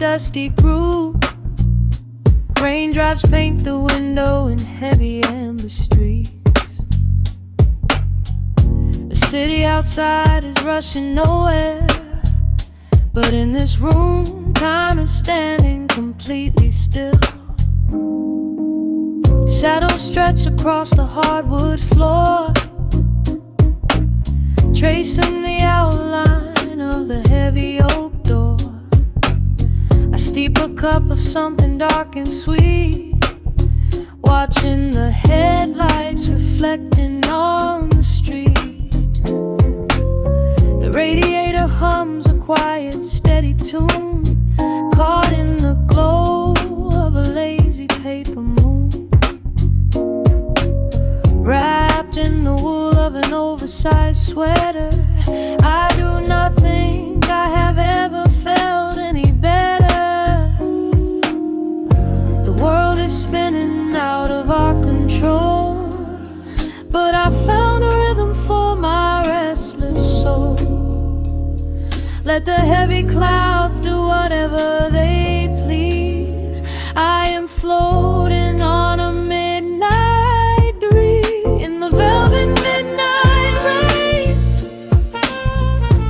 dusty groove. Raindrops paint the window in heavy amber streaks. The city outside is rushing nowhere, but in this room, time is standing completely still. Shadows stretch across the hardwood floor, tracing the outline of the heavy oak door. I steep a cup of something dark and sweet, watching the headlights reflecting on the street. The radiator hums a quiet, steady tune, caught in the glow of a lazy paper moon. Wrapped in the wool of an oversized sweater, I do not think I have ever felt any better. The world is spinning out of our control, but I found a rhythm for my restless soul. Let the heavy clouds do whatever they please. I am floating on a midnight breeze in the velvet midnight rain,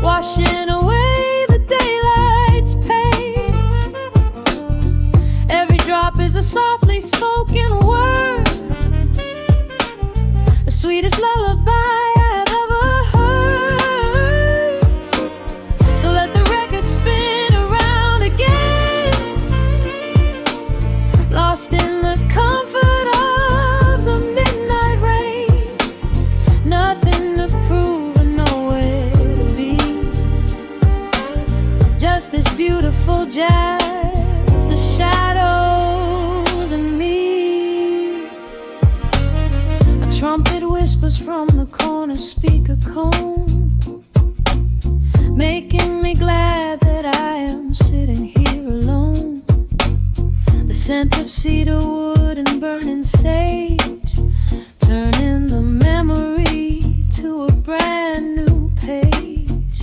washing away the daylight's pain. Every drop is a softly spoken word, the sweetest lullaby I have ever heard. So let the record spin around again, lost in the comfort of the midnight rain. Nothing to prove and nowhere to be, just this beautiful jazz, the shadows and me. A trumpet whispers from the corner speaker cone, making me glad that I am sitting here alone. The scent of cedar wood and burning sage, turning the memory to a brand new page.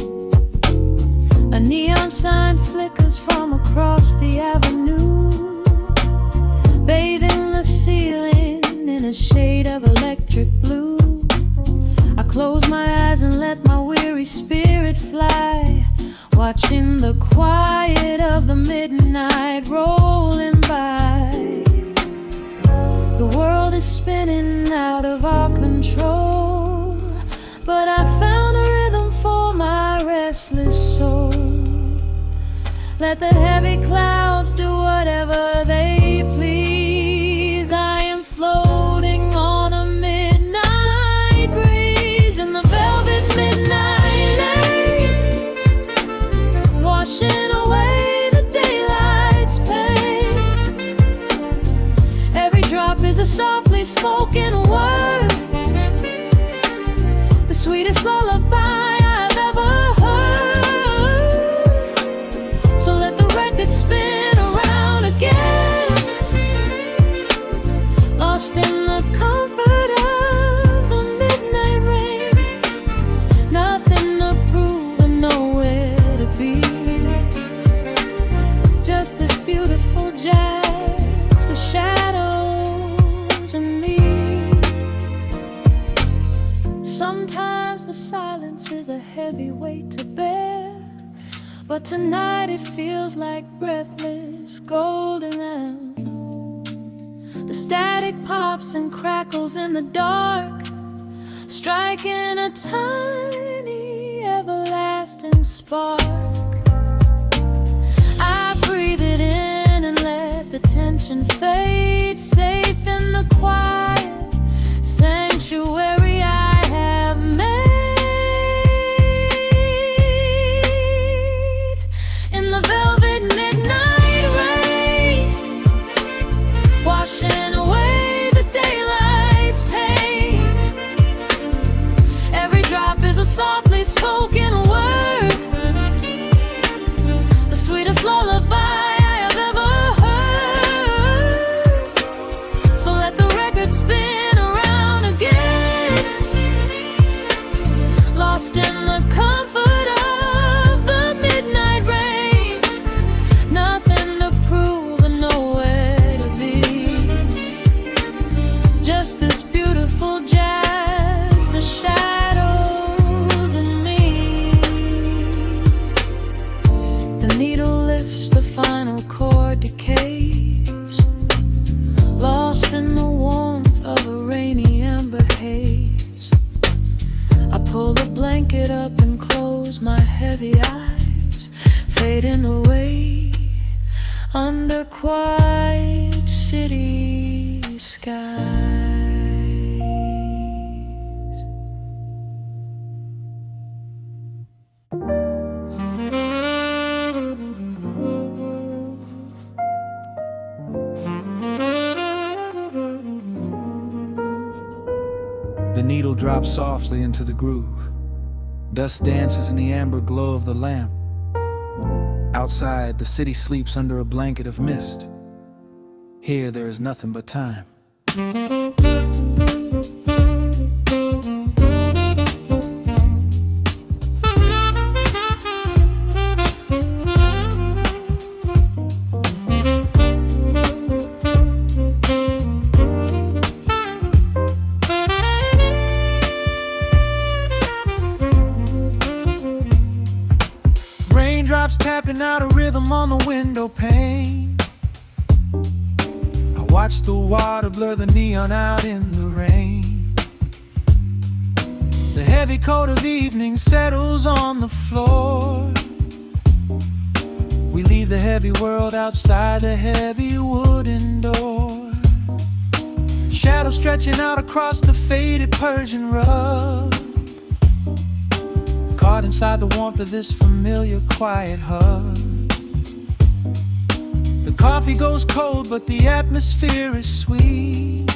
A neon sign flickers from across the avenue, bathing the ceiling in a shade of electric blue. I close my eyes and let my weary spirit fly, watching the quiet of the midnight rolling by. The world is spinning out of our control, but I found a rhythm for my restless soul. Let the heavy clouds do whatever they please. I am floating on a midnight breeze in the velvet midnight lane, washing away the daylight's pain. Every drop is a softly spoken word, the sweetest lullaby I've ever heard. So let the record spin around again, lost in the comfort of the midnight rain. Nothing to prove and nowhere to be, just this beautiful jazz, the shadows and me. Sometimes the silence is a heavy weight to bear, but tonight it feels like breathless golden round. The static pops and crackles in the dark, striking a tiny everlasting spark. I breathe it in and let the tension fade, safe in the quiet sanctuary I have made. In the velvet midnight rain, washing away the daylight's pain. Every drop is a softly spoken word, the sweetest lullaby I have ever heard. So let the record spin blanket up and close my heavy eyes, fading away under quiet city skies. The needle drops softly into the groove. Dust dances in the amber glow of the lamp. Outside, the city sleeps under a blanket of mist. Here, there is nothing but time. Raindrops tapping out a rhythm on the window pane. I watch the water blur the neon out in the rain. The heavy coat of evening settles on the floor. We leave the heavy world outside the heavy wooden door. Shadows stretching out across the faded Persian rug, caught inside the warmth of this familiar quiet hug. The coffee goes cold, but the atmosphere is sweet,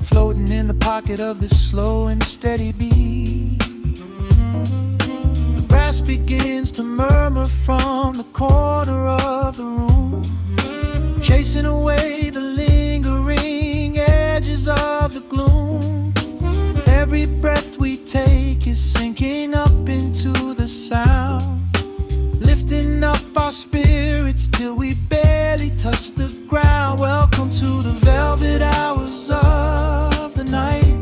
floating in the pocket of this slow and steady beat. The brass begins to murmur from the corner of the room, chasing away the lingering edges of the gloom. Every breath we take is sinking up into the sound, lifting up our spirits till we barely touch the ground. Welcome to the velvet hours of the night,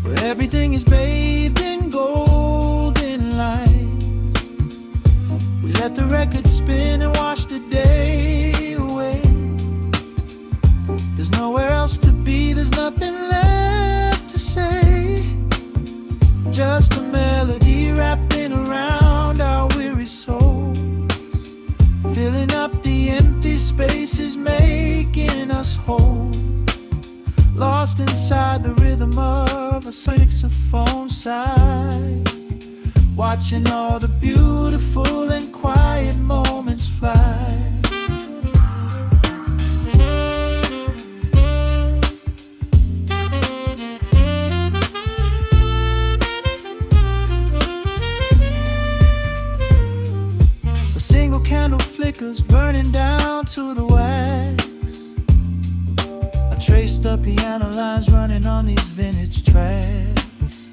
where everything is bathed in golden light. We let the record spin and wash the day away. There's nowhere else to be, there's nothing left to say. Just a melody wrapping around our weary souls, filling up the empty spaces, making us whole. Lost inside the rhythm of a saxophone sigh, watching all the beautiful and quiet moments fly. Candle flickers burning down to the wax. I trace the piano lines running on these vintage tracks.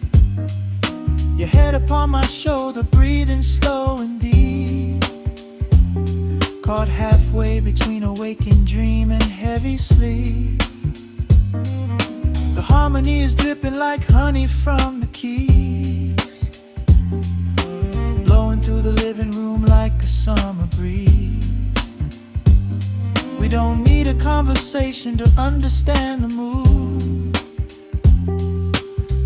Your head upon my shoulder, breathing slow and deep, caught halfway between a waking dream and heavy sleep. The harmony is dripping like honey from the keys, blowing through the living room like a summer breeze. We don't need a conversation to understand the mood,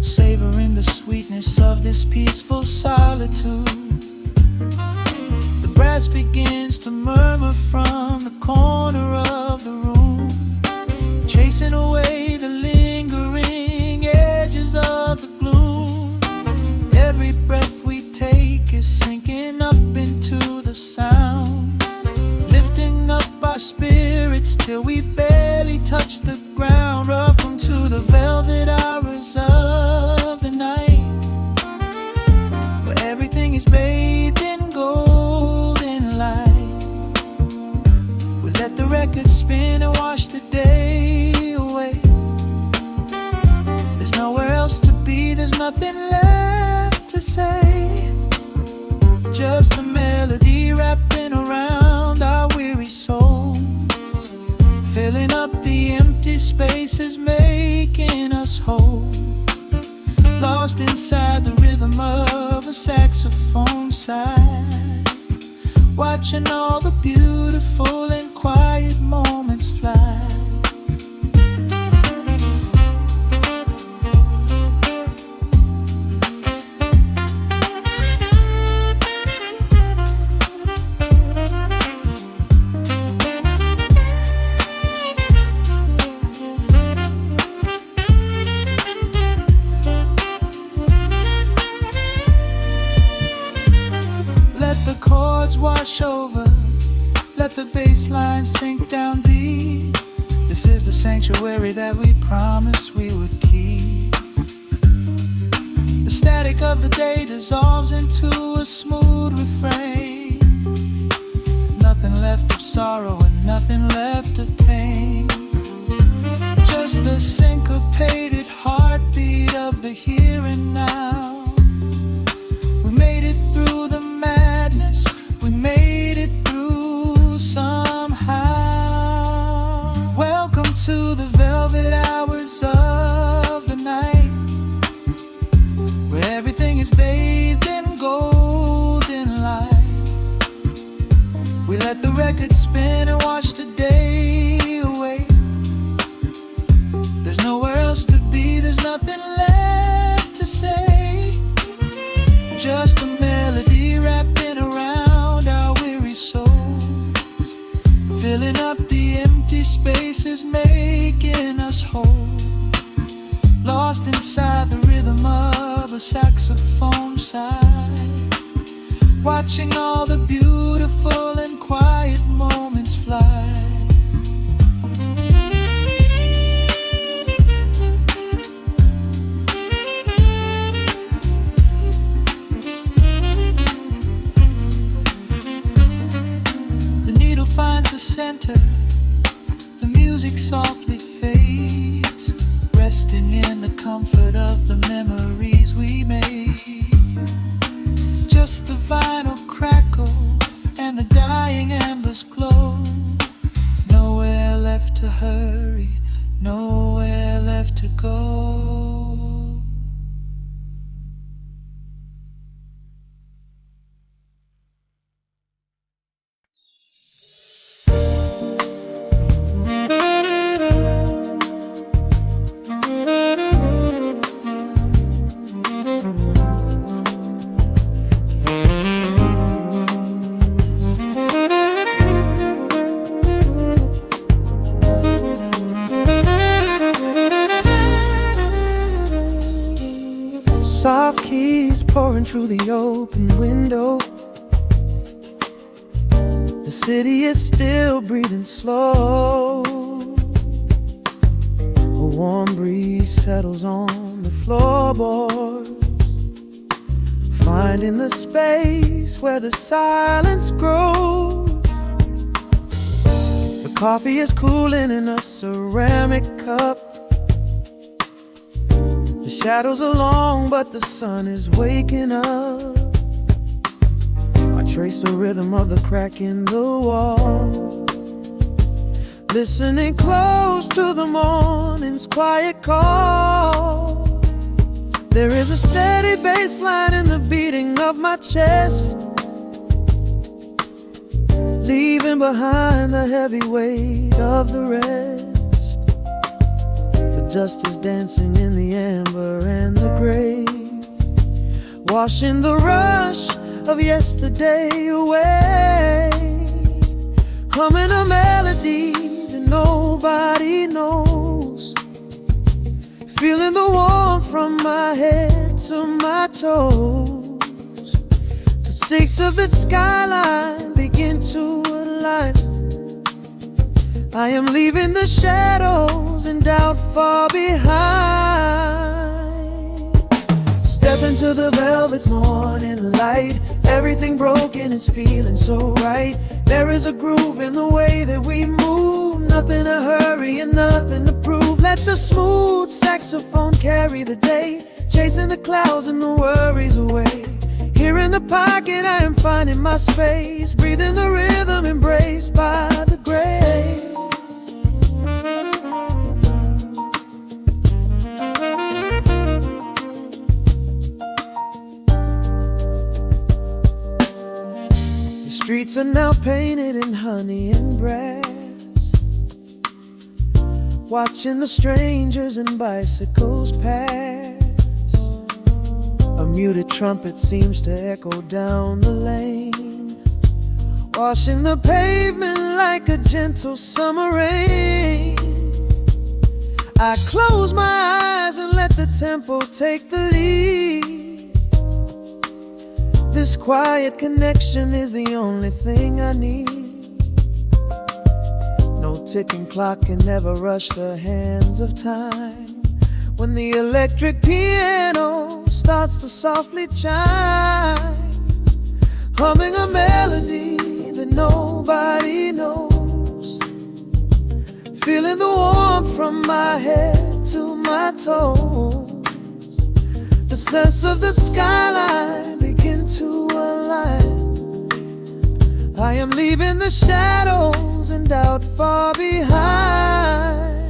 savoring the sweetness of this peaceful solitude. The brass begins to murmur from the corner of the room, chasing away the lingering edges of the gloom. Every breath we take is sinking up into the sound, lifting up our spirits till we barely touch the ground. Welcome to the velvet hours of the night, where everything is bathed in golden light. We let the record spin and wash the day away. There's nowhere else to be, there's nothing left to say. Just a melody wrapping around our weary souls, filling up the empty spaces, making us whole. Lost inside the rhythm of a saxophone sigh, watching all the beautiful and quiet moments fly. wash over. Let the bass line sink down deep. This is the sanctuary that we promised we would keep. The static of the day dissolves into a smooth refrain. Nothing left of sorrow and nothing left of pain. Just the syncopated heartbeat of the here and now. We made it through the madness. We made it through somehow. Welcome to the velvet hours of the night, where everything is bathed in golden light. We let the record spin and watch the day away. There's nowhere else to be, there's nothing left to say. Just a melody wrapping around our weary souls, filling up the empty spaces, making us whole. Lost inside the rhythm of a saxophone sigh, watching all the beautiful and quiet moments fly. The needle finds the center, the music softly fades, resting in the comfort of the memories we made. Just the vinyl crackle and the dying embers glow. Nowhere left to hurry, nowhere left to go. Soft keys pouring through the open window. The city is still breathing slow. A warm breeze settles on the floorboards, finding the space where the silence grows. The coffee is cooling in a ceramic cup. The shadows are long, but the sun is waking up. I trace the rhythm of the crack in the wall, listening close to the morning's quiet call. There is a steady bass line in the beating of my chest, leaving behind the heavy weight of the rest. The dust is dancing in the amber and the gray, washing the rush of yesterday away. Humming a melody that nobody knows, feeling the warmth from my head to my toes. The stakes of the skyline begin to align. I am leaving the shadows and doubt far behind. Step into the velvet morning light. Everything broken is feeling so right. There is a groove in the way that we move. Nothing to hurry and nothing to prove. Let the smooth saxophone carry the day, chasing the clouds and the worries away. Here in the pocket I am finding my space, breathing the rhythm embraced by the grace. The streets are now painted in honey and brass, watching the strangers and bicycles pass. A muted trumpet seems to echo down the lane, washing the pavement like a gentle summer rain. I close my eyes and let the tempo take the lead. this quiet connection is the only thing I need. No ticking clock can never rush the hands of time. When the electric piano starts to softly chime, humming a melody that nobody knows, feeling the warmth from my head to my toes. The sense of the skyline begin to align. I am leaving the shadows and doubt far behind.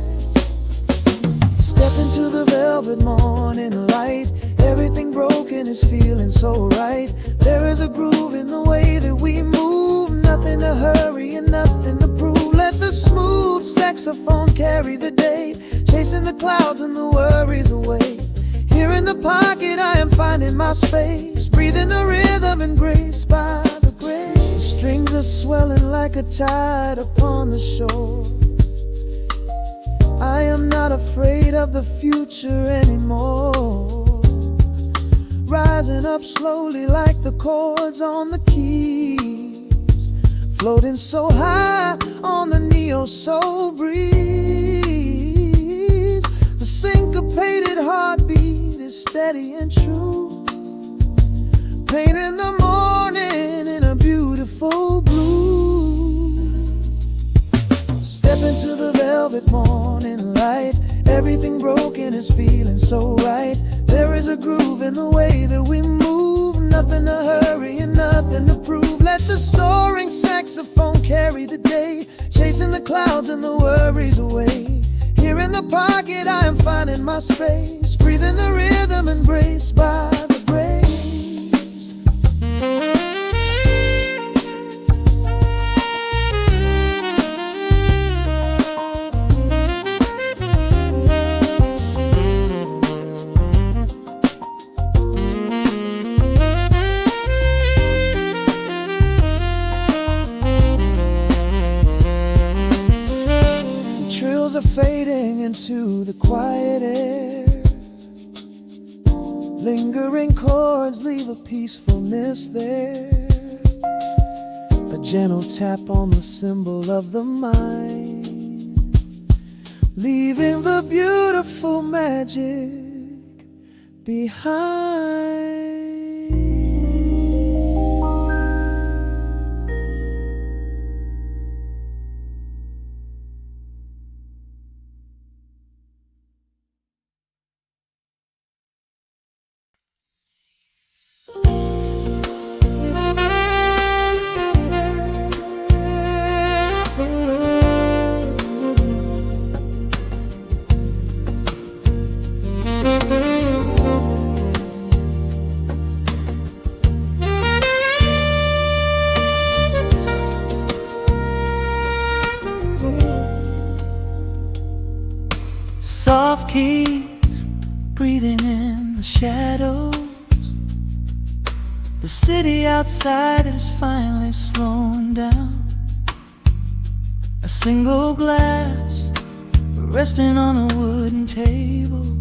Step into the velvet morning light. Everything broken is feeling so right. There is a groove in the way that we move. Nothing to hurry and nothing to prove. Let the smooth saxophone carry the day, chasing the clouds and the worries away. Here in the pocket I am finding my space, breathing the rhythm and grace by the grace. The strings are swelling like a tide upon the shore. I am not afraid of the future anymore. Rising up slowly like the chords on the keys, floating so high on the neo-soul breeze. The syncopated heartbeat is steady and true, painting the morning in a beautiful blue. Step into the velvet morning light. Everything broken is feeling so right. There is a groove in the way that we move. Nothing to hurry and nothing to prove. Let the soaring saxophone carry the day, chasing the clouds and the worries away. Here in the pocket I am finding my space, breathing the rhythm embraced by the grace. Trills are fading into the quiet air. Lingering chords leave a peacefulness there. A gentle tap on the cymbal of the mind, leaving the beautiful magic behind. Soft keys breathing in the shadows. The city outside is finally slowing down. A single glass resting on a wooden table,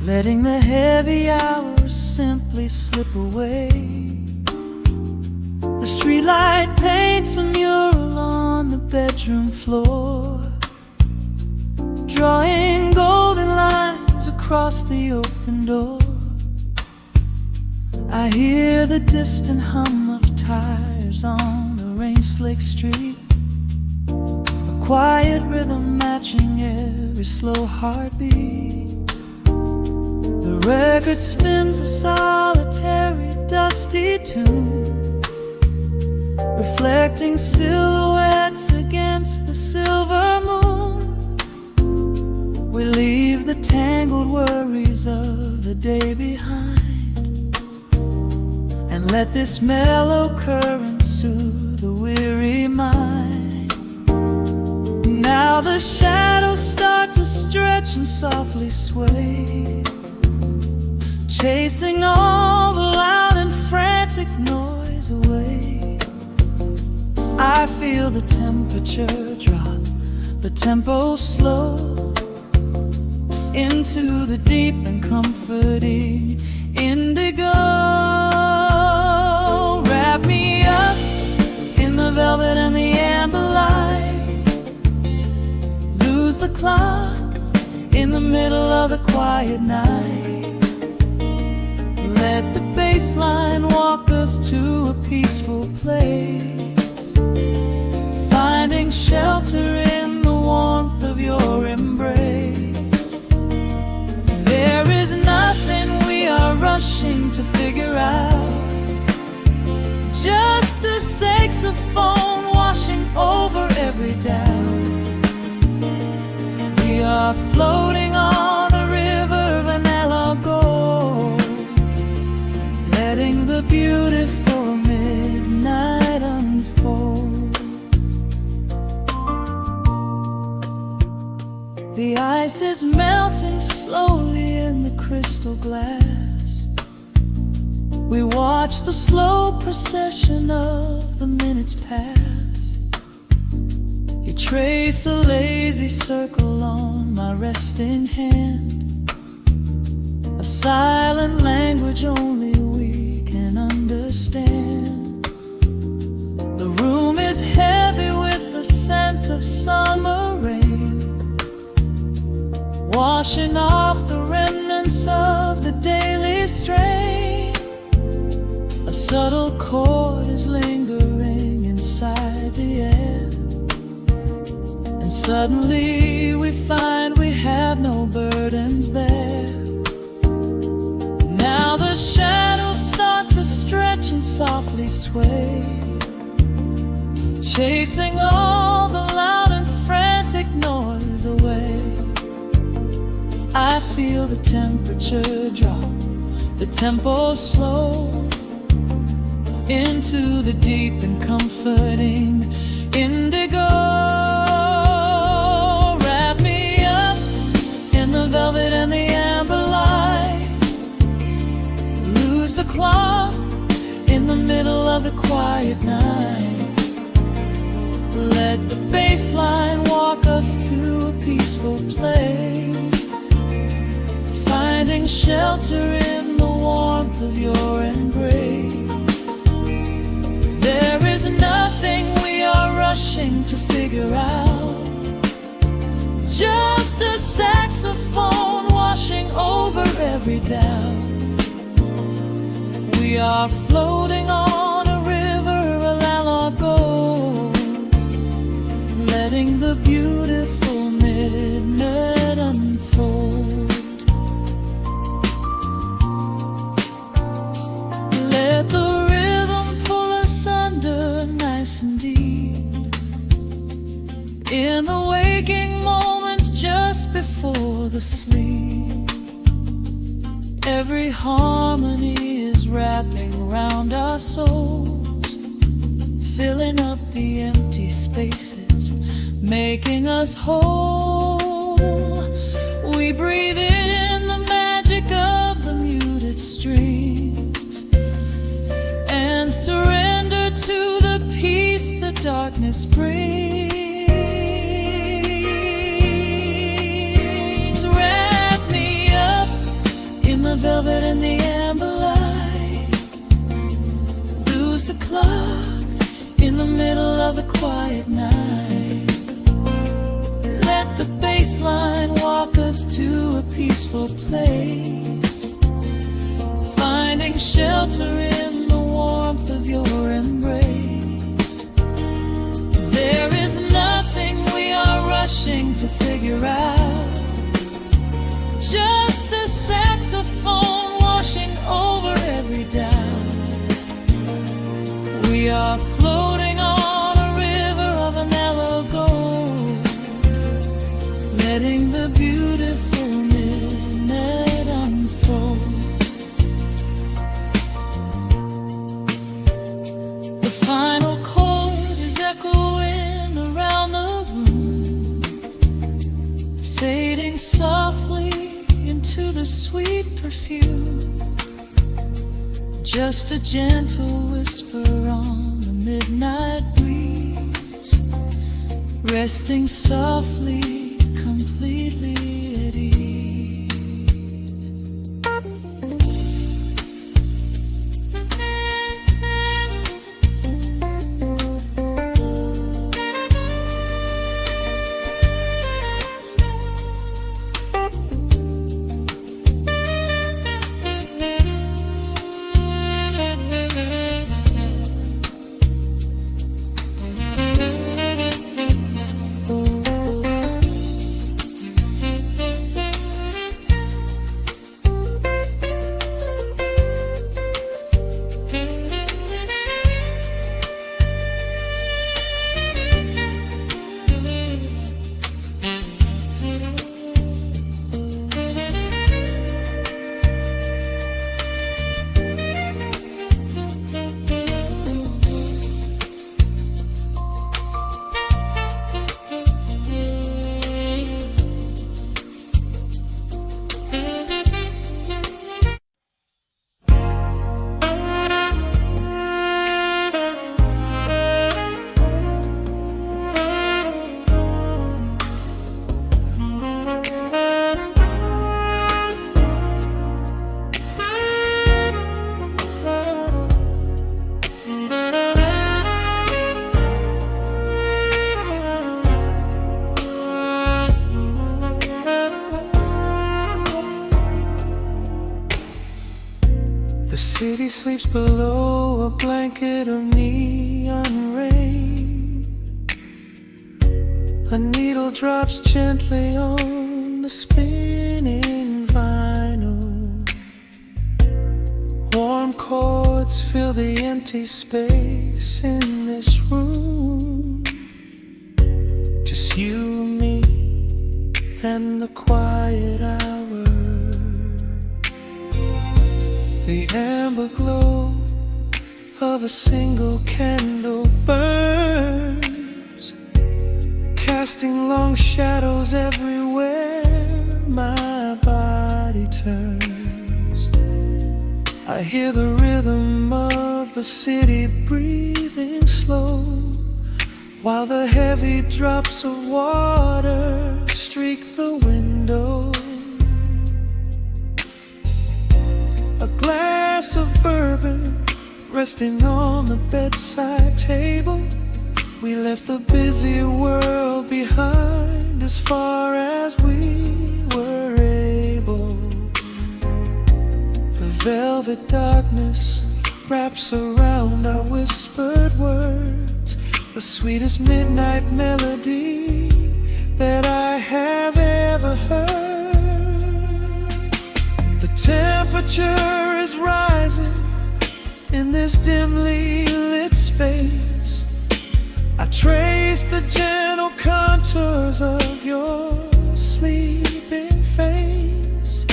letting the heavy hours simply slip away. The streetlight paints a mural on the bedroom floor, drawing golden lines across the open door. I hear the distant hum of tires on the rain-slicked street, a quiet rhythm matching every slow heartbeat. The record spins a solitary, dusty tune, reflecting silhouettes against the silver moon. We leave the tangled worries of the day behind, and let this mellow current soothe the weary mind. Now the shadows start to stretch and softly sway, chasing all the loud and frantic noise away. I feel the temperature drop, the tempo slow, into the deep and comforting indigo. in the middle of the quiet night. Let the bass line walk us to a peaceful place, finding shelter in the warmth of your embrace. There is nothing we are rushing to figure out, just a saxophone washing over every doubt. We are floating on a river of vanilla gold, letting the beautiful midnight unfold. The ice is melting slowly in the crystal glass. We watch the slow procession of the minutes pass. You trace a lazy circle on my resting hand, a silent language only we can understand. The room is heavy with the scent of summer rain, washing off the remnants of the daily strain. A subtle chord is lingering inside the air, and suddenly we find we have no burdens there. Now the shadows start to stretch and softly sway, chasing all the loud and frantic noise away. I feel the temperature drop, the tempo slow, into the deep and comforting indigo. Wrap me up in the velvet and the amber light, lose the clock in the middle of the quiet night. Let the bass line walk us to a peaceful place, finding shelter in the warmth of your embrace. There is nothing we are rushing to figure out, just a saxophone washing over every doubt. We are floating on a river of gold, letting the beautiful midnight unfold. Let the nice and deep, in the waking moments just before the sleep. Every harmony is wrapping around our souls, filling up the empty spaces, making us whole. We breathe in the magic of the muted strings and surrender to the peace the darkness brings. Wrap me up in the velvet and the amber light, lose the clock in the middle of the quiet night. Let the bass line walk us to a peaceful place, finding shelter in the warmth of your embrace. There is nothing we are rushing to figure out, just a saxophone washing over every doubt. We are floating on a river of vanilla gold, letting the beautiful midnight unfold. The final chord is echoing around the room, fading softly into the sweet perfume. Just a gentle whisper on the midnight breeze, resting softly, completely at ease. city sleeps below a blanket of neon rain. A needle drops gently on the spinning vinyl. Warm chords fill the empty space in this room. Just you, me, and the quiet hour. The amber glow of a single candle burns, casting long shadows everywhere my body turns. I hear the rhythm of the city breathing slow, while the heavy drops of water streak the window. A glass of bourbon resting on the bedside table. We left the busy world behind as far as we were able. The velvet darkness wraps around our whispered words, the sweetest midnight melody that I have ever heard. The temperature is rising in this dimly lit space. I trace the gentle contours of your sleeping face.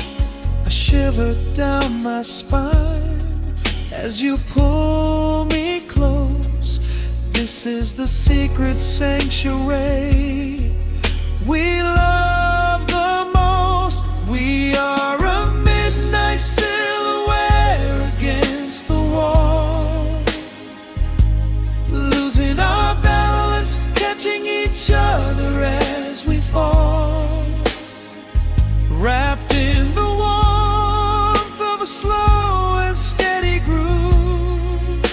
A shiver down my spine as you pull me close. This is the secret sanctuary we love the most. We are a midnight silhouette against the wall, losing our balance, catching each other as we fall, wrapped in the warmth of a slow and steady groove,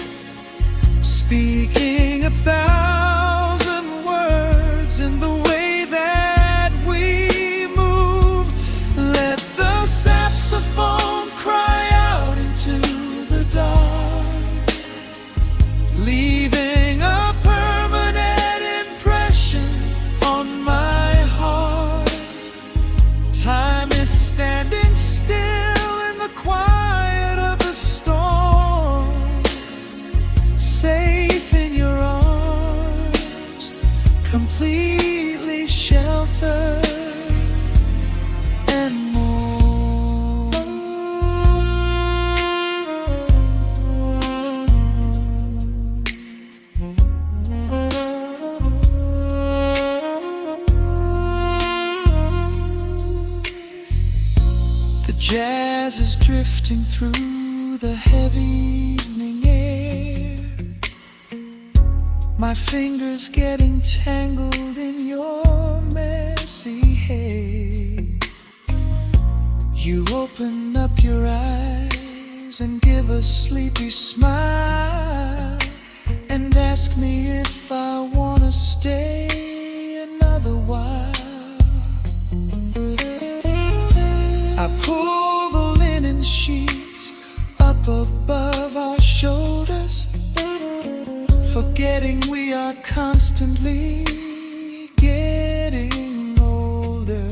speaking 1,000 words in the way that we move. Let the saxophone cry out into the dark, leaving a permanent impression on my heart. Time is standing still in the quiet of the storm, safe in your arms, completely sheltered and more. The jazz is drifting through the heavy evening air, my fingers getting tangled in your messy hair. You open up your eyes and give a sleepy smile, and ask me if I wanna stay another while. I pull the linen sheets up above our shoulders, forgetting we are constantly getting older.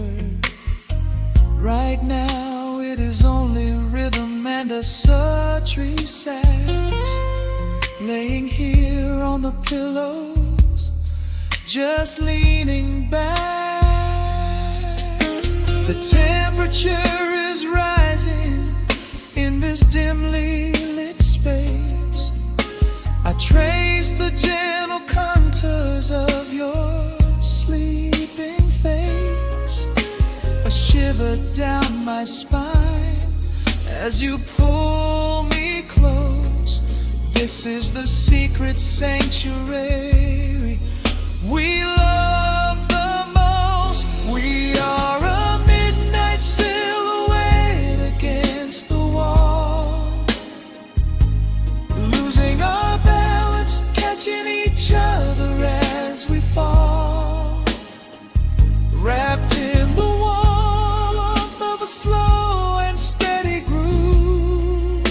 Right now it is only rhythm and a sultry sax, laying here on the pillows, just leaning back. The temperature is rising in this dimly lit space. I trace the gentle contours of your sleeping face. A shiver down my spine as you pull me close. This is the secret sanctuary we love the most. We are a midnight silhouette against the wall, losing our balance, catching each other as we fall, wrapped in the warmth of a slow and steady groove,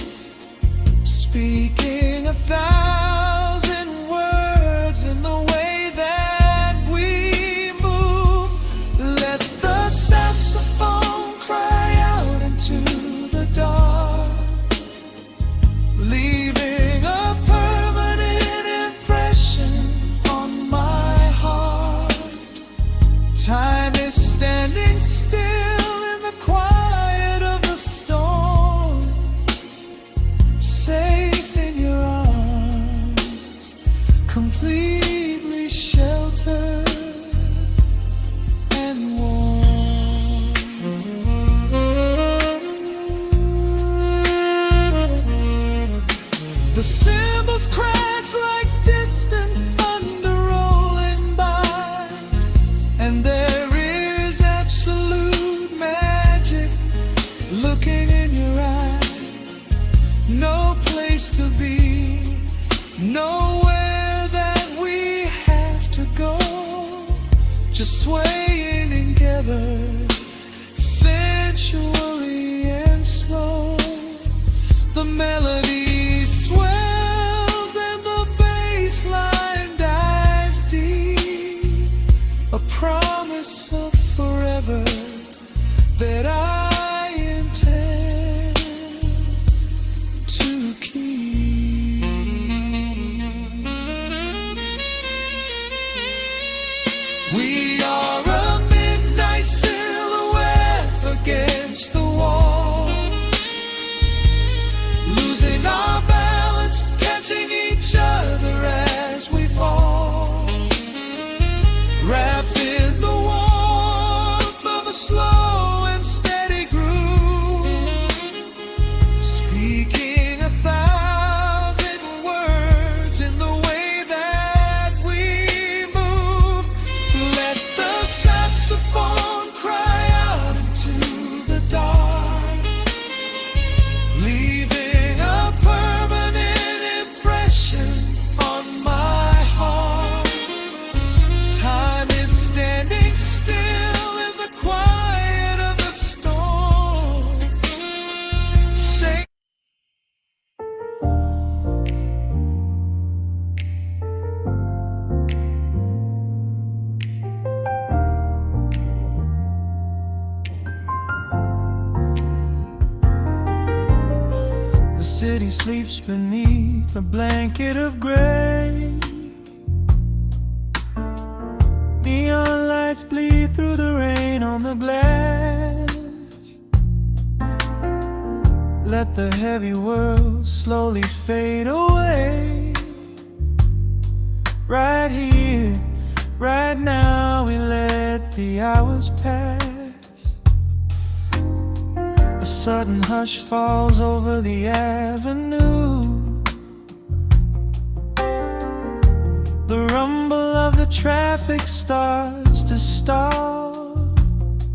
just swaying together, sensually and slow. The melody swells and the bass line dives deep, a promise of forever that I intend to keep. We are a midnight silhouette against the wall, losing our balance, catching each other as we fall, wrapped in the warmth of a slow and steady groove, speaking 1,000 words in the way that we move. Let the saxophone cry out into the dark, leaving a permanent impression on my heart. Time is standing still in the quiet of the storm. Say the city sleeps beneath a blanket of gray. Neon lights bleed through the rain on the glass. Let the heavy world slowly fade away. Right here, right now, we let the hours pass. A sudden hush falls over the avenue. The rumble of the traffic starts to stall.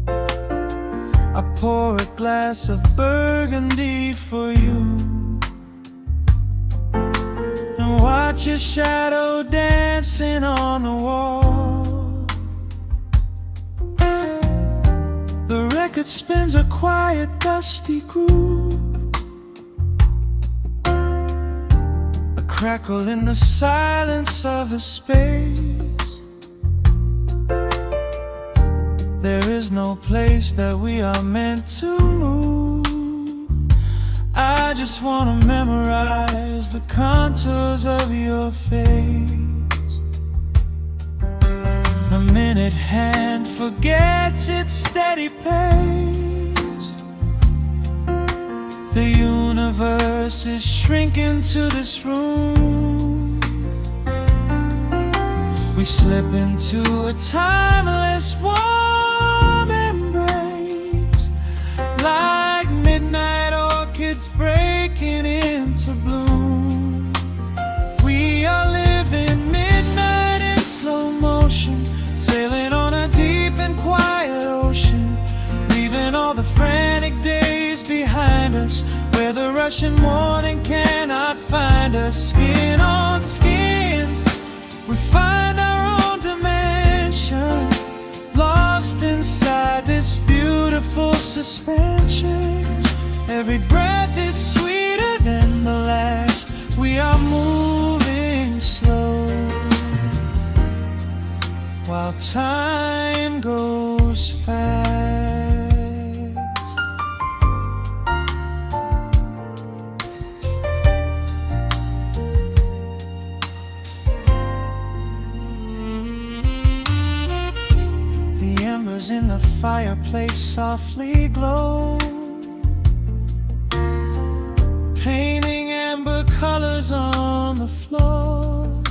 I pour a glass of burgundy for you and watch your shadow dancing on the wall. The record spins a quiet, dusty groove, a crackle in the silence of the space. There is no place that we are meant to move. I just wanna memorize the contours of your face. The minute hand forgets its steady pace. The universe is shrinking to this room. We slip into a timeless warm embrace, like midnight orchids breaking into bloom. We are living midnight in slow motion, sailing on a deep and quiet ocean, leaving all the frantic days behind us, where the rushing morning cannot find us. Skin on skin, we find our own dimension, lost inside this beautiful suspension. Every breath is sweeter than the last. We are moving slow, while time goes fast. The embers in the fireplace softly glow, painting amber colors on the floor.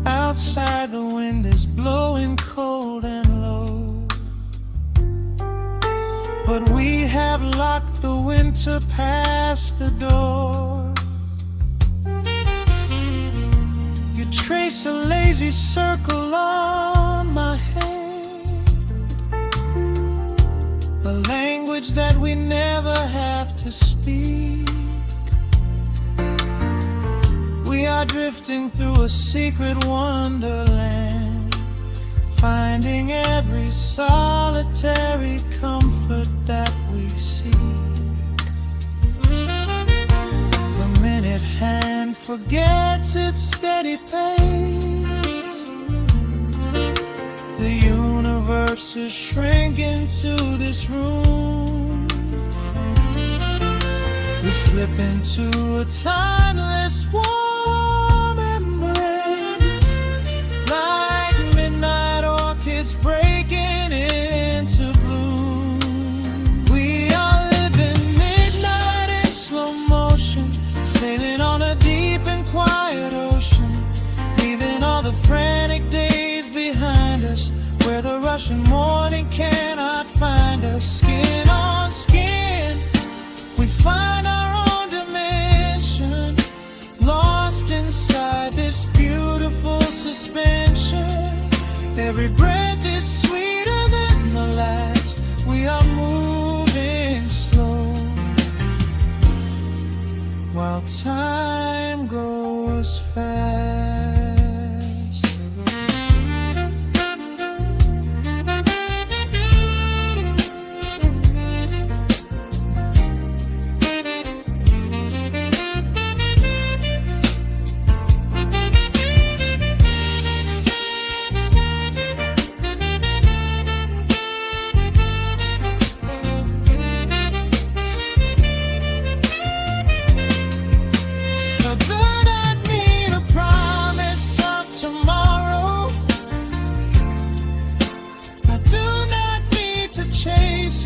Outside the wind is blowing cold and low, but we have locked the winter past the door. You trace a lazy circle on my hand, the language that we never have to speak. We are drifting through a secret wonderland, finding every solitary comfort that we see. The minute hand forgets its steady pace, the universe is shrinking to this room. We slip into a timeless warm embrace, like midnight orchids breaking into bloom. We are living midnight in slow motion, sailing on a deep and quiet ocean, leaving all the frantic days behind us, where the rushing morning cannot find us. Skin on skin, we find our own dimension, lost inside this beautiful suspension. Every breath is sweeter than the last. We are moving slow, while time goes fast.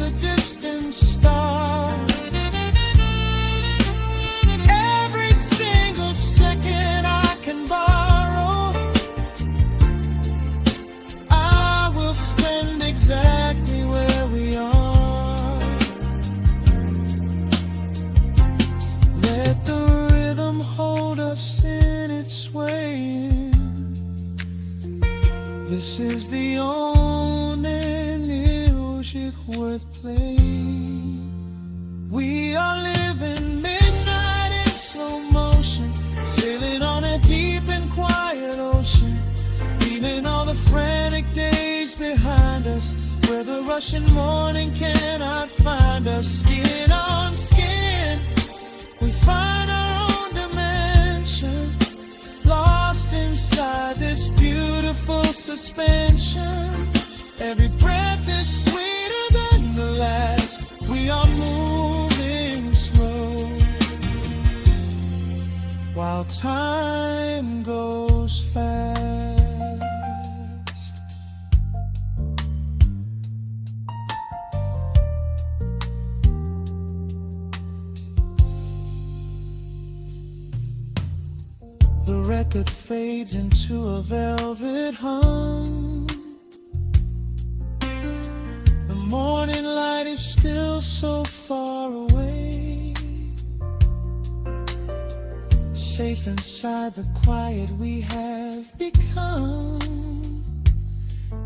A distant star, every single second I can borrow, I will spend exactly where we are. Let the rhythm hold us in its swaying. This is the only music worth playing. We are living midnight in slow motion, sailing on a deep and quiet ocean, leaving all the frantic days behind us, where the rushing morning cannot find us. Skin on skin, we find our own dimension, lost inside this beautiful suspension. Every breath is sweeter than the last. We are moving slow, while time goes fast. The record fades into a velvet hum. The morning light is still so far away, safe inside the quiet we have become.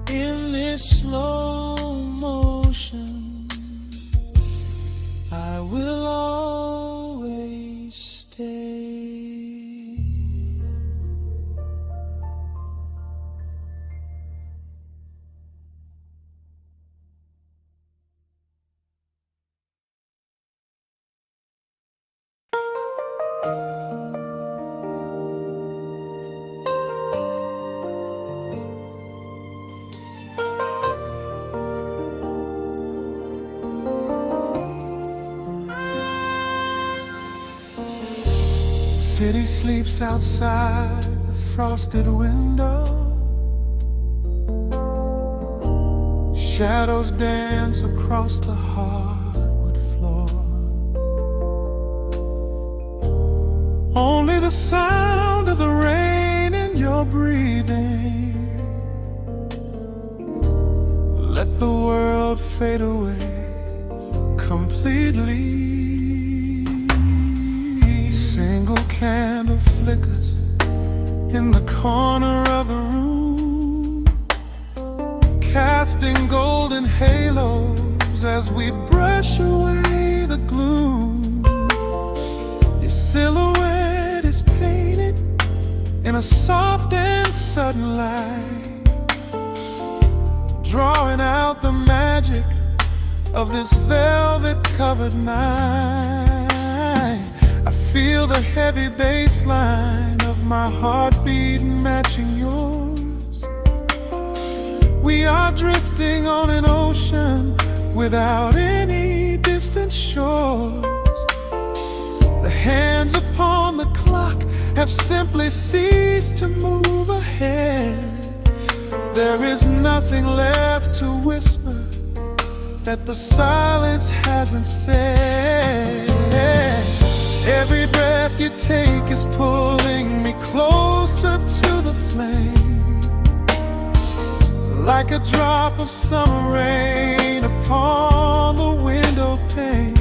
In this slow motion, I will always stay. City sleeps outside the frosted window. Shadows dance across the hardwood floor. Only the sound of the rain in your breathing. Let the world fade away completely. Single candle flickers in the corner of the room, casting golden halos as we brush away the gloom. Your silhouette is painted in a soft and sudden light, drawing out the magic of this velvet-covered night. I feel the heavy bass line of my heartbeat matching yours. We are drifting on an ocean without any distant shores. The hands upon the clock have simply ceased to move ahead. There is nothing left to whisper that the silence hasn't said. Every breath you take is pulling me closer to the flame, like a drop of summer rain upon the window pane.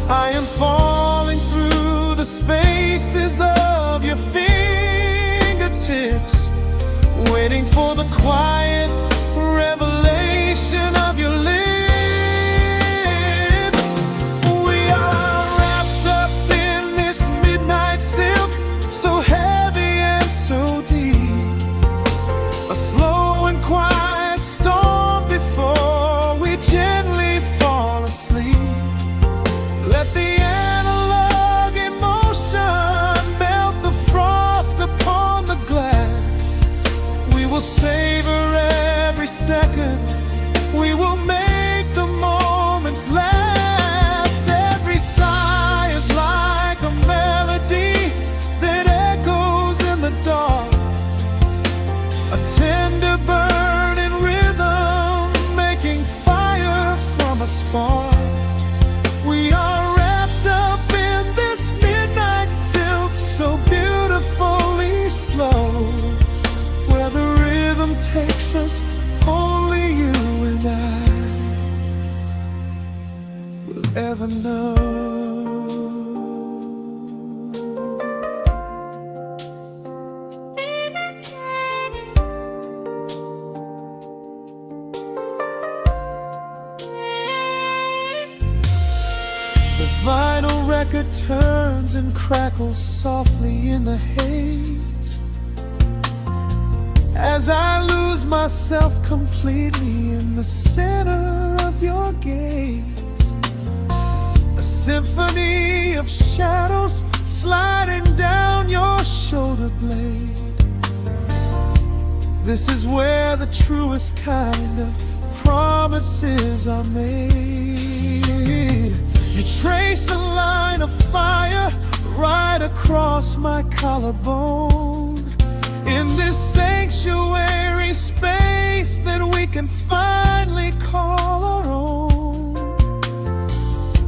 I am falling through the spaces of your fingertips, waiting for the quiet revelation of your lips. We are wrapped up in this midnight silk, so heavy and so deep. A slow and quiet storm before we gently fall asleep. Let the analog emotion melt the frost upon the glass. We will savor every second. We will make the moments last. Every sigh is like a melody that echoes in the dark, a tender burning rhythm making fire from a spark. We are wrapped up in this midnight silk, so beautifully slow, where the rhythm takes us, only you and I will ever know. The vinyl record turns and crackles softly in the haze as I lose myself completely in the center of your gaze. A symphony of shadows sliding down your shoulder blade. This is where the truest kind of promises are made. You trace a line of fire right across my collarbone, in this sanctuary space that we can finally call our own.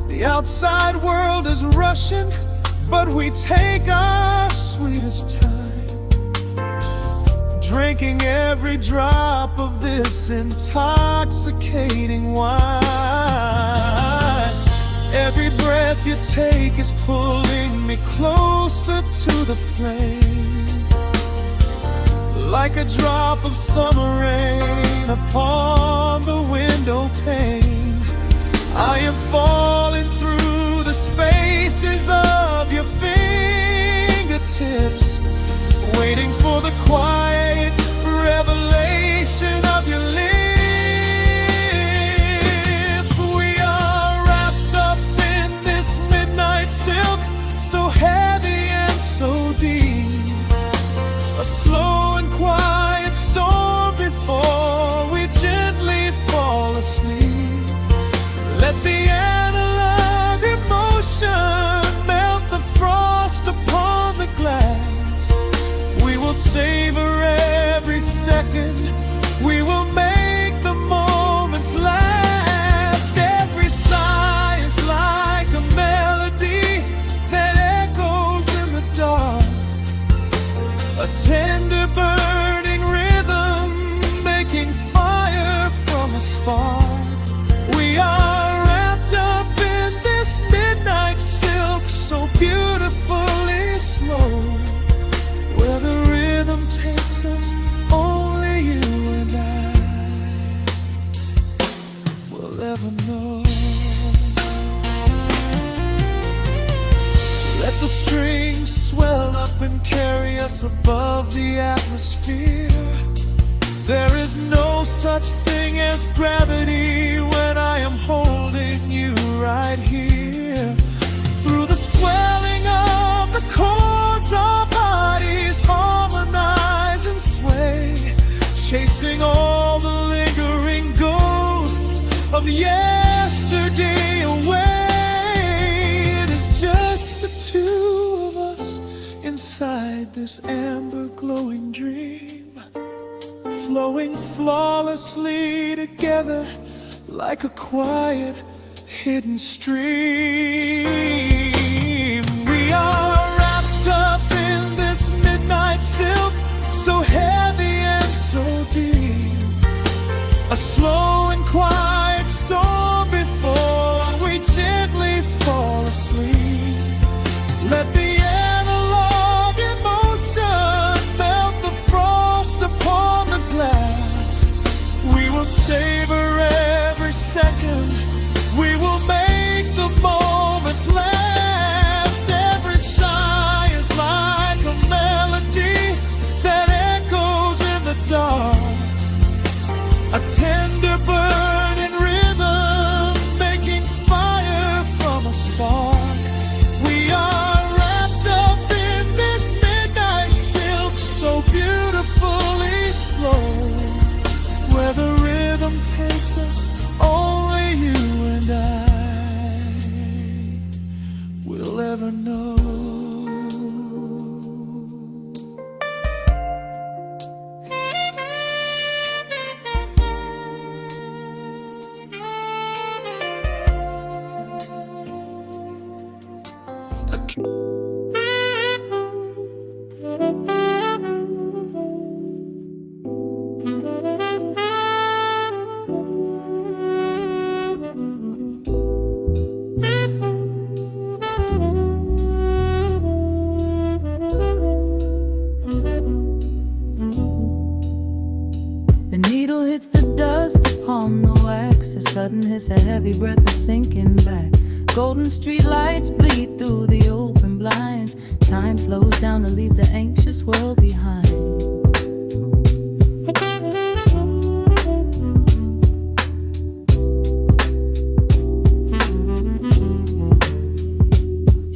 The outside world is rushing, but we take our sweetest time, drinking every drop of this intoxicating wine. Every breath you take is pulling me closer to the flame, like a drop of summer rain upon the window pane. I am falling through the spaces of your fingertips, waiting for the quiet revelation of your lips. We are wrapped up in this midnight silk, so heavy and so deep. A slow and quiet storm before we gently fall asleep. Let the analog emotion melt the frost upon the glass. We will savor every second. We will make the moments last. Every sigh is like a melody that echoes in the dark, a tender burning rhythm making fire from a spark. We are wrapped up in this midnight silk, so beautifully slow, where the rhythm takes us, only you and I will ever know. Let the strings swell up and carry us above the atmosphere, There is no such thing as gravity when I am holding you right here. Through the swelling of the chords, our bodies harmonize and sway, chasing all the lingering ghosts of yesterday away. It is just the two of us inside this amber glowing dream, flowing flawlessly together like a quiet hidden stream. We are wrapped up in this midnight silk, so heavy and so deep, a slow and quiet storm before we gently fall asleep. Let the analog emotion melt the frost upon the glass. We will savor every second, we will make the moments last. Every sigh is like a melody that echoes in the dark, a tender burning rhythm making fire from a spark. We are wrapped up in this midnight silk, so beautifully slow, where the rhythm takes us, only you and I will ever know. The needle hits the dust upon the wax, a sudden hiss, a heavy breath, a sinking back. Golden street lights bleed through the open blinds. Time slows down to leave the anxious world behind.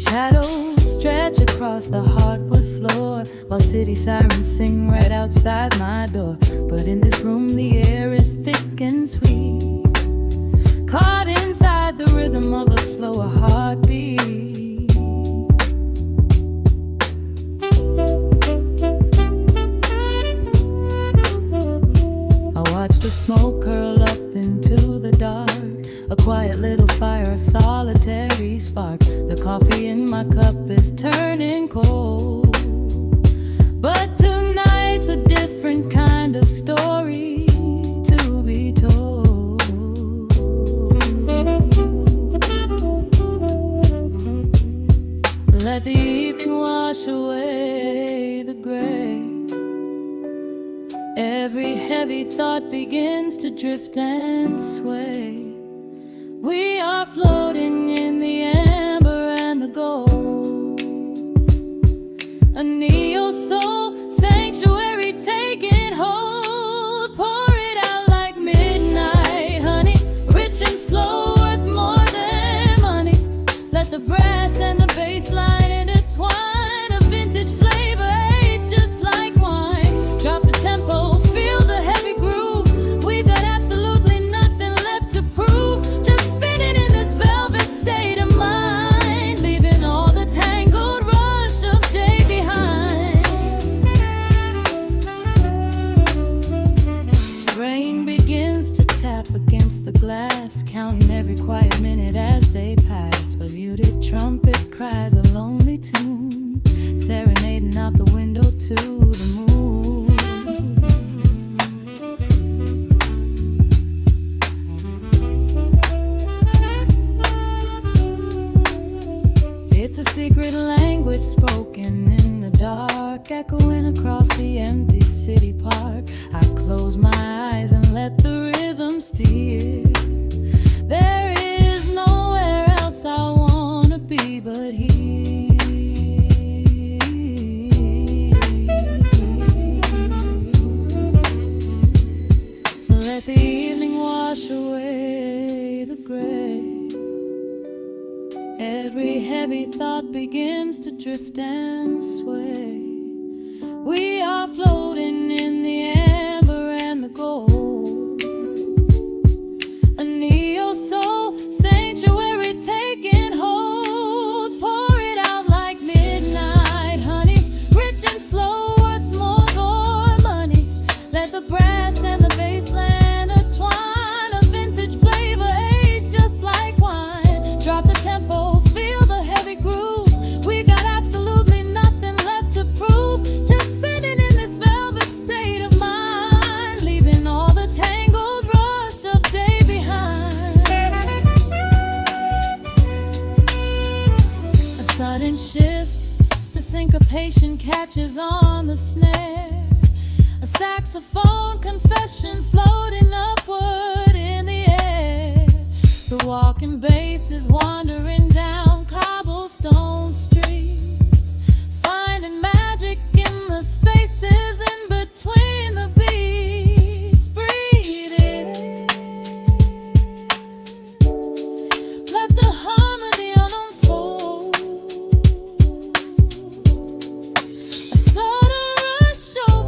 Shadows stretch across the hardwood floor, while city sirens sing right outside my door. But in this room the air is thick and sweet, caught inside the rhythm of a slower heartbeat. I watch the smoke curl up into the dark, a quiet little fire, a solitary spark. The coffee in my cup is turning cold, but tonight's a different kind of story to be told. Let the evening wash away the gray. Every heavy thought begins to drift and sway. We are floating in the amber and the gold, a neo-soul sanctuary taking hold. Pour it out like midnight honey, rich and slow, worth more than money. Let the brass and the bass line intertwine, a vintage flavor aged just like wine. Drop the tempo, feel the heavy groove. We've got absolutely nothing left to prove, just spinning in this velvet state of mind, leaving all the tangled rush of day behind. Rain begins to tap against the glass, counting every quiet minute as they pass. A muted trumpet cries a lonely tune, serenading out the window to the moon. It's a secret language spoken in the dark, echoing across the empty city park. I close my eyes and let the rhythm steer. There is nowhere else I wanna be but here. Every heavy thought begins to drift and sway. We are floating in the amber and the gold, a neo-soul sanctuary taking hold. Pour it out like midnight honey, rich and slow, worth more for money. Let the brass and the bass land entwine, a vintage flavor aged just like wine. Drop the tempo, feel the heavy groove. We got absolutely nothing left to prove, just spinning in this velvet state of mind, leaving all the tangled rush of day behind. A sudden shift, the syncopation catches on the snare. A saxophone confession floating upward in the air. The walking bass is wandering down cobblestone streets, finding magic in the spaces in between the beats. Breathe it in, let the harmony unfold. A sort of rush of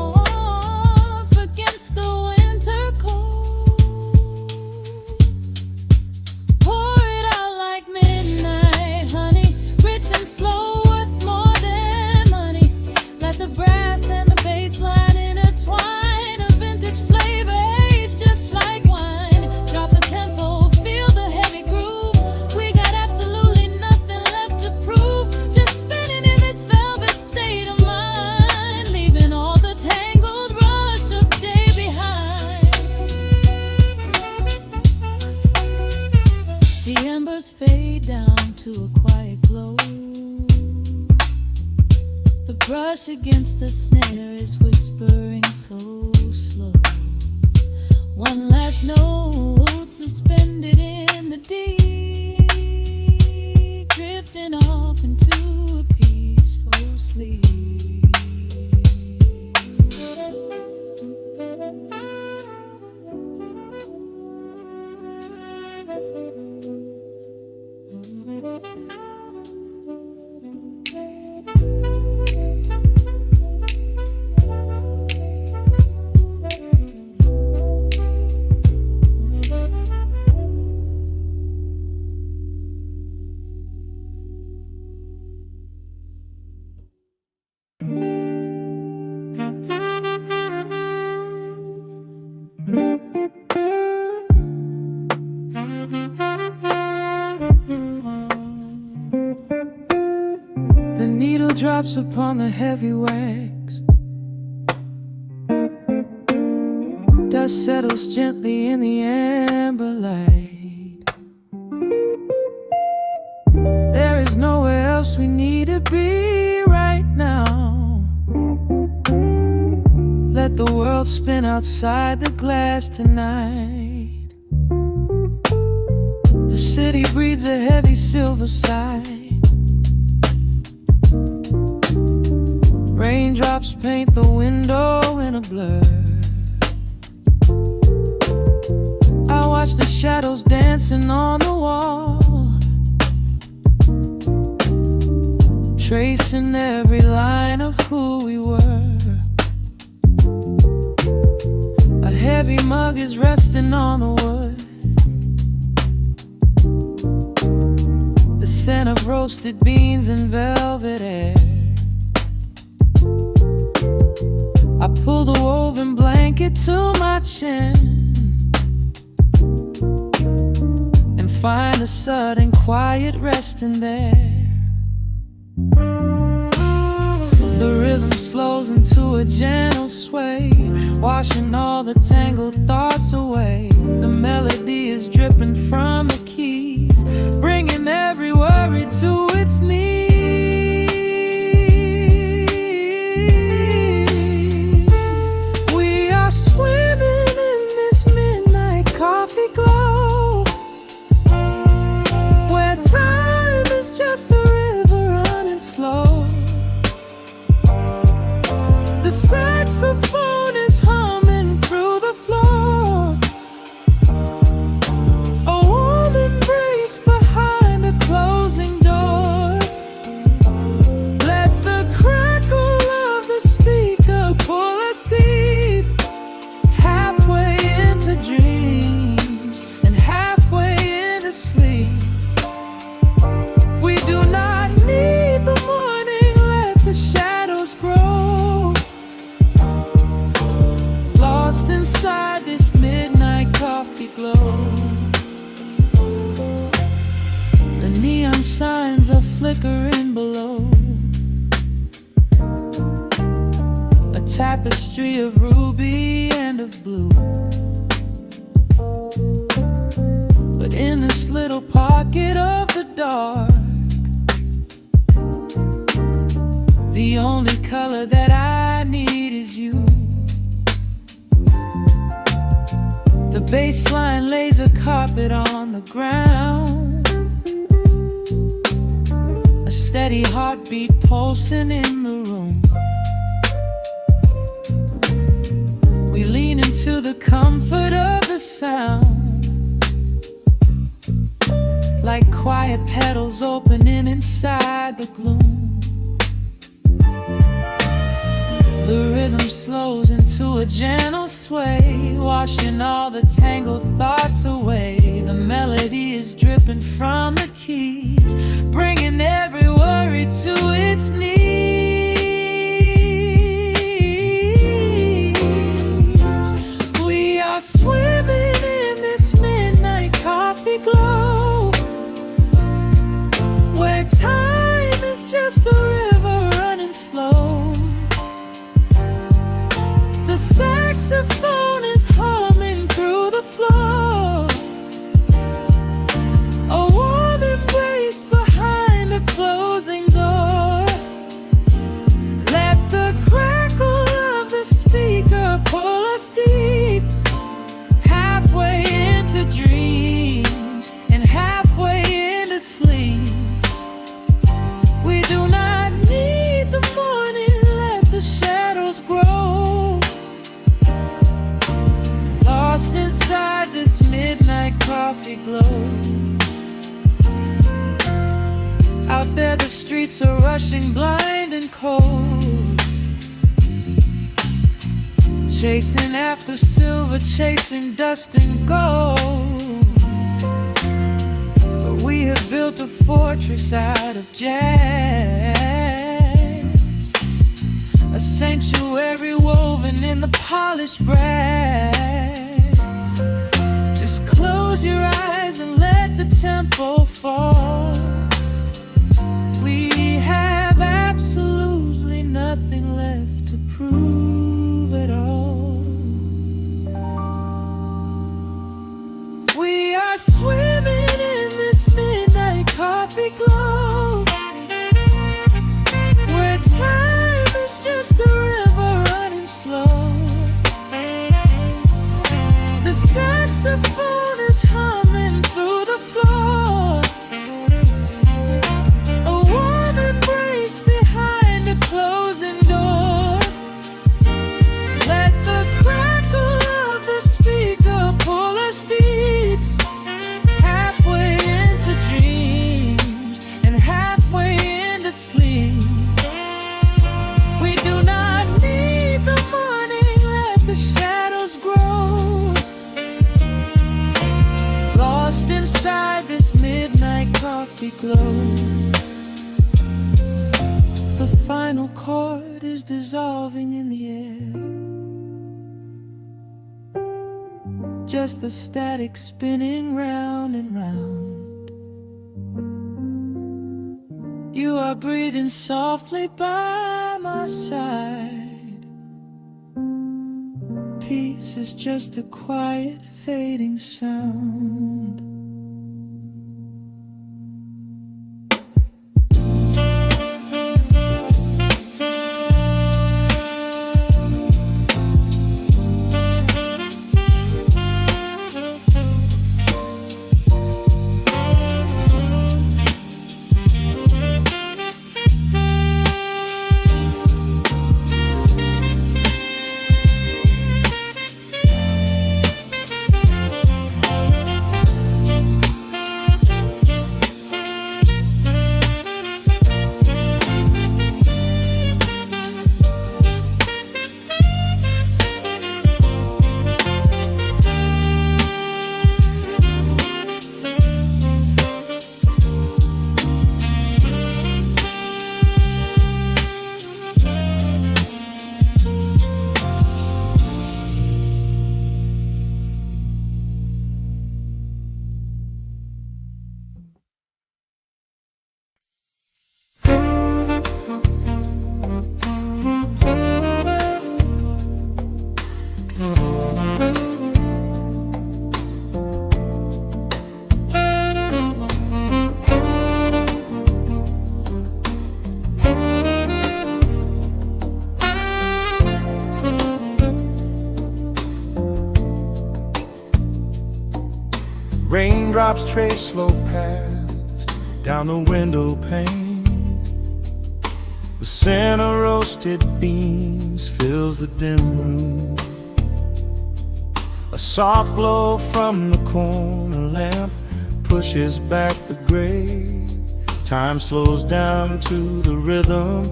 warmth against the winter cold. Pour it out like midnight honey, rich and slow, worth more than money. Let the brass and the bass line intertwine, a vintage flavor aged just like wine. Drop the tempo, feel the heavy groove. We got absolutely nothing left to prove, just spinning in this velvet state of mind, leaving all the tangled rush of day behind. The embers fade down to a quiet glow. The brush against the snare is whispering so slow. One last note suspended in the deep, drifting off into a peaceful sleep. The needle drops upon the heavy wax. Dust settles gently in the amber light. There is nowhere else we need to be right now. Let the world spin outside the glass tonight. The city breathes a heavy silver sigh. Raindrops paint the window in a blur. I watch the shadows dancing on the wall, tracing every line of who we were. A heavy mug is resting on the wood. The scent of roasted beans and velvet air. I pull the woven blanket to my chin and find a sudden quiet resting there. The rhythm slows into a gentle sway, washing all the tangled thoughts away. The melody is dripping from the keys, bringing every worry to its knees. We are swimming in this midnight coffee glow, where time is just a river running slow. The saxophone is humming through the floor. Oh, flickering below. A tapestry of ruby and of blue. But in this little pocket of the dark, the only color that I need is you. The bass line lays a carpet on the ground, a steady heartbeat pulsing in the room. We lean into the comfort of the sound, like quiet petals opening inside the gloom. The rhythm slows into a gentle sway, washing all the tangled thoughts away. The melody is dripping from the keys, bringing every worry to its knees. We are swimming in this midnight coffee glow, where time is just a river running slow. The saxophone is humming through the floor, a warm embrace behind a closing door. Let the crackle of the speaker pull us deep, halfway into dreams and halfway into sleep. We do not need the morning, let the shadows grow. Lost inside this midnight coffee glow. Out there the streets are rushing blind and cold, chasing after silver, chasing dust and gold. But we have built a fortress out of jazz, a sanctuary woven in the polished brass. Just close your eyes and let the tempo fall. We have absolutely nothing left to prove at all. We are swimming in this midnight coffee glow, where time is just a river running slow. The saxophone is humming through the floor, a warm embrace behind a closing door. Let the crackle of the speaker pull us deep, halfway into dreams and halfway into sleep. We do not need the morning, let the shadows grow. Lost inside this midnight coffee glow. The final chord is dissolving in the air, just the static spinning round and round. You are breathing softly by my side. Peace is just a quiet fading sound. Raindrops trace slow paths down the window pane. The scent of roasted beans fills the dim room. A soft glow from the corner lamp pushes back the gray. Time slows down to the rhythm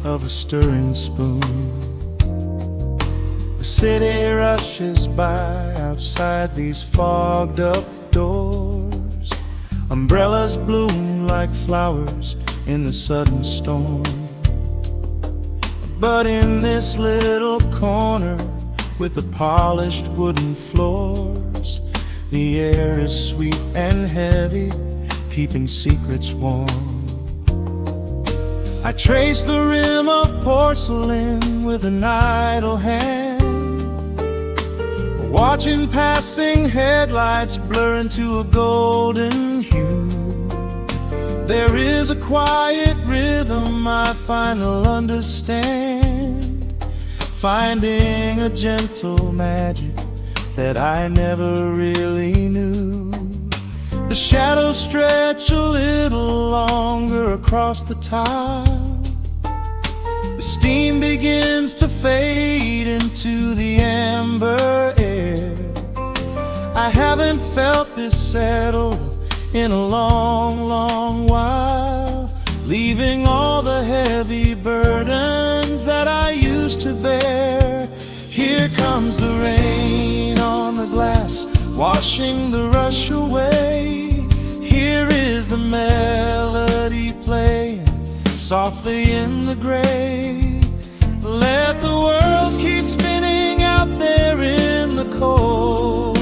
of a stirring spoon. The city rushes by outside these fogged up doors. Umbrellas bloom like flowers in the sudden storm. But in this little corner with the polished wooden floors, the air is sweet and heavy, keeping secrets warm. I trace the rim of porcelain with an idle hand, watching passing headlights blur into a golden hue. There is a quiet rhythm I finally understand, finding a gentle magic that I never really knew. The shadows stretch a little longer across the tile. The steam begins to fade into the amber air. I haven't felt this settled in a long, long while, leaving all the heavy burdens that I used to bear. Here comes the rain on the glass, washing the rush away. Here is the melody playing softly in the gray. Let the world keep spinning out there in the cold.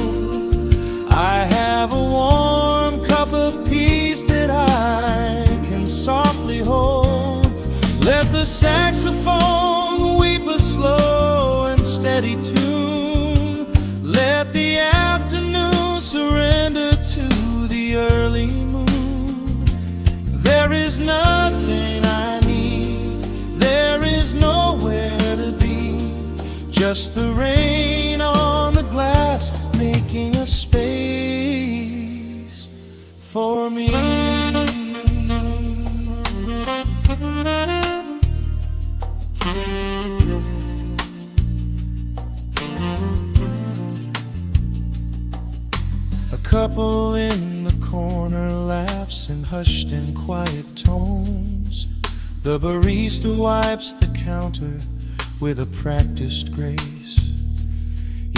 I have a warm cup of peace that I can softly hold. Let the saxophone weep a slow and steady tune. Let the afternoon surrender to the early moon. There is nothing I need, there is nowhere to be, just the rain on the glass making a space for me. A couple in the corner laughs in hushed and quiet tones. The barista wipes the counter with a practiced grace.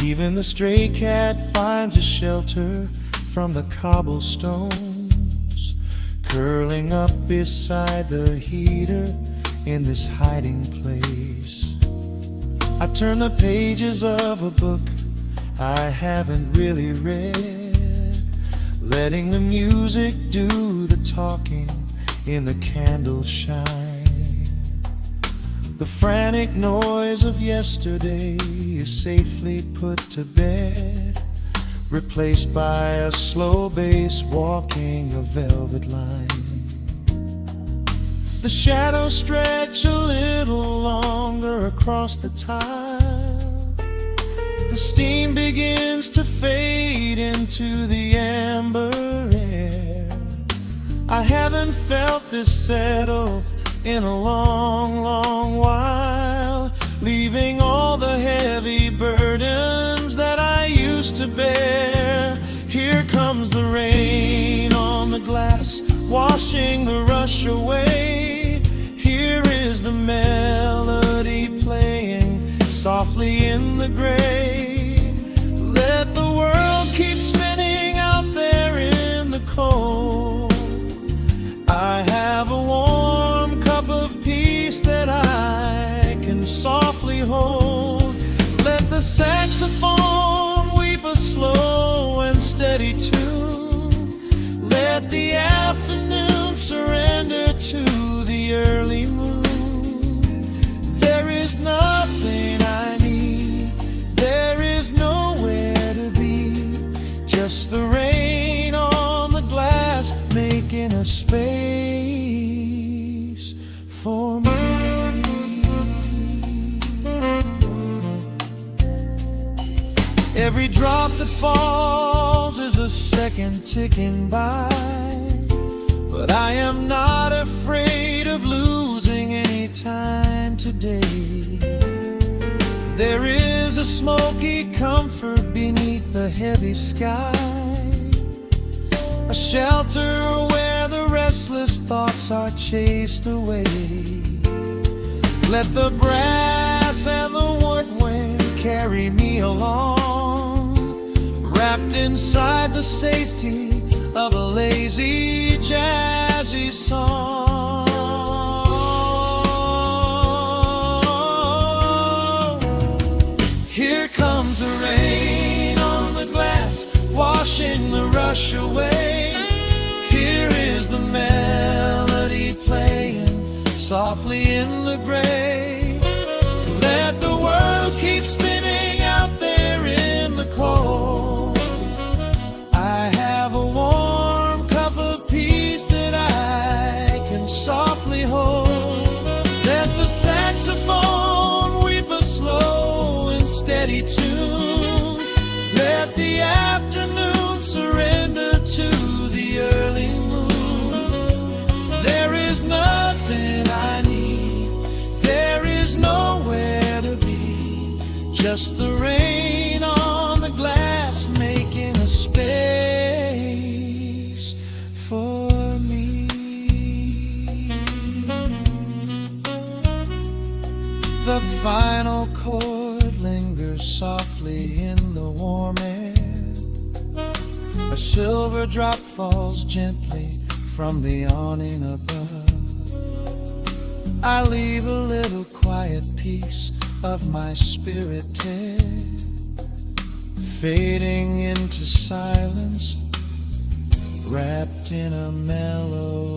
Even the stray cat finds a shelter from the cobblestones, curling up beside the heater in this hiding place. I turn the pages of a book I haven't really read, letting the music do the talking in the candle shine. The frantic noise of yesterday is safely put to bed, replaced by a slow bass walking a velvet line. The shadows stretch a little longer across the tile. The steam begins to fade into the amber air. I haven't felt this settle in a long, long while, leaving all the heavy burdens that I used to bear. Here comes the rain on the glass, washing the rush away. Here is the melody playing softly in the gray. Let the world keep spinning out there in the cold. I have a warm cup of peace that I can softly hold. Let the saxophone weep a slow and steady tune. Let the afternoon surrender to the early moon. There is nothing I need, there is nowhere to be, second ticking by, but I am not afraid of losing any time today. There is a smoky comfort beneath the heavy sky, a shelter where the restless thoughts are chased away. Let the brass and the woodwind carry me along, wrapped inside the safety of a lazy, jazzy song. Here comes the rain on the glass, washing the rush away. Here is the melody playing softly in the gray. Let the world keep spinning out there in the cold. I have a warm cup of peace that I can softly hold. Let the saxophone weep a slow and steady tune. Let the afternoon surrender to the early moon. There is nothing I need, there is nowhere to be, just the rain on the glass making a space for me. The final chord lingers softly in the warm air. A silver drop falls gently from the awning above. I leave a little quiet piece of my spirit tear, fading into silence, wrapped in a melody.